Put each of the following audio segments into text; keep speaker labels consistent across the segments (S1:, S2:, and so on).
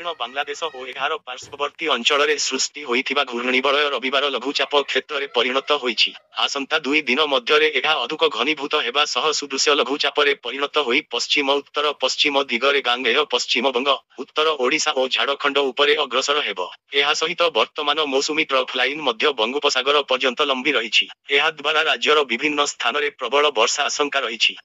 S1: दक्षिण बांग्लादेश और एहार पार्श्ववर्ती अंचल सृष्टि होइथिबा घूर्णिबलय रविवार लघुचाप क्षेत्र में परिणत होइछि। आसंता 2 दिन मध्यरे एहा अधिक घनीभूत हेबा सह सुदृश्य लघुचापरे परिणत होई पश्चिम उत्तर पश्चिम दिगरे गांगेय पश्चिम बंग उत्तर ओडिशा और झारखंड उपरे अग्रसर हेबो। एहा सहित वर्तमान मौसुमी ट्रफ लाइन मध्य बंगोपसागर पर्यंत लंबी रहिछि। एहा द्वारा राज्यर विभिन्न स्थान में प्रबल वर्षा आशंका रहिछि।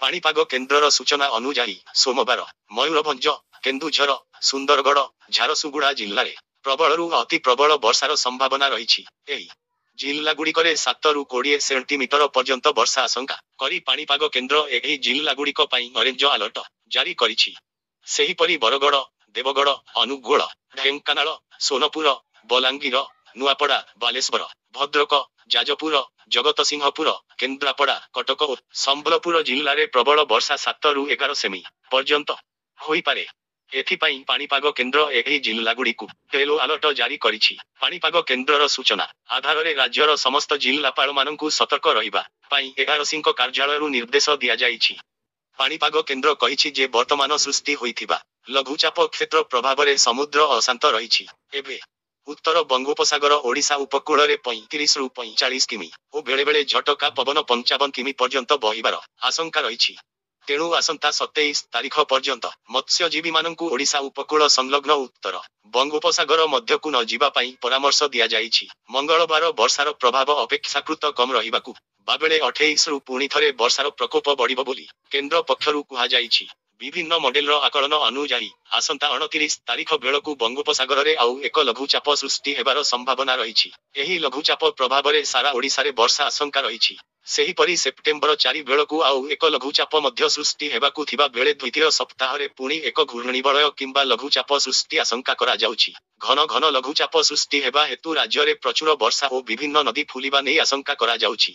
S1: पाणीपाग केन्द्रर सूचना अनुसार सोमवार मयूरभंज केन्दुझर सुंदरगढ़ झारसुगुड़ा जिले में प्रबलरू अति प्रबल वर्षार संभावना रही। जिल्लागुड़िकरे 7 ରୁ 20 सेंटीमीटर पर्यंत वर्षा आशंका करी पाणीपाग केन्द्र एही जिल्लागुड़िक पई ऑरेंज अलर्ट जारी करिछि। सेहीपरि बरगढ़ देवगढ़ अनुगुल ढेंकानाल सोनपुर बलांगीर नुआपड़ा बालेश्वर भद्रक जाजपुर जगतसिंहपुर केन्द्रापड़ा कटक और संबलपुर जिले में प्रबल वर्षा 7 ରୁ 11 सेमी पर्यंत होई पारे। एथिपाई पाणीपाग केन्द्र एही जिल्लागुड़िकु येलो अलर्ट जारी करिछि। पाणीपाग केन्द्रर सूचना आधार में राज्यर समस्त जिल्लापालमानंकु सतर्क रहिबा पाई एआरसींक कार्यालयरु निर्देश दिया जाइछि। पाणीपाग केन्द्र कहिछि जे वर्तमान सृष्टि होइथिबा लघुचाप क्षेत्र प्रभाव में समुद्र अशांत रहिछि। एबे उत्तर बंगोपसागर ओडिशा उपकूल में 35 ରୁ 45 किमी और बेले बेले झटका पवन 55 किमी पर्यंत बहिबार आशंका रही। तेणु आसंता 27 तारीख पर्यंत मत्स्यजीवी मानंकु ओडिशा उपकूल संलग्न उत्तर बंगोपसागर मध्यकु न जीवा पाई परामर्श दिया जाइछि। मंगलवार वर्षार प्रभाव अपेक्षाकृत कम रहिबाकु बाबेले 28 ରୁ पुणी थरे वर्षार प्रकोप बढ़िबो बोली केन्द्र पक्षरु कुहा जाइछि। विभिन्न मॉडेलर आकलन अनुसार आसंता 29 तारीख बेलकु बंगोपसागर में आउ एक लघुचाप सृष्टि हेबार संभावना रही। एही लघुचाप प्रभाव में सारा ओडिशा रे वर्षा आशंका रही। सेहीपरि सेप्टेम्बर 4 बेलकु आउ एक लघुचाप मध्य सृष्टि हेबाकु थिबा बेले द्वितीय सप्ताह रे पुणी एक घूर्णिबलय किंबा लघुचाप सृष्टि आशंका करा जाउछि। घन घन लघुचाप सृष्टि हेबा हेतु राज्य में प्रचुर वर्षा और विभिन्न नदी फुलिबा नै आशंका करा जाउछि।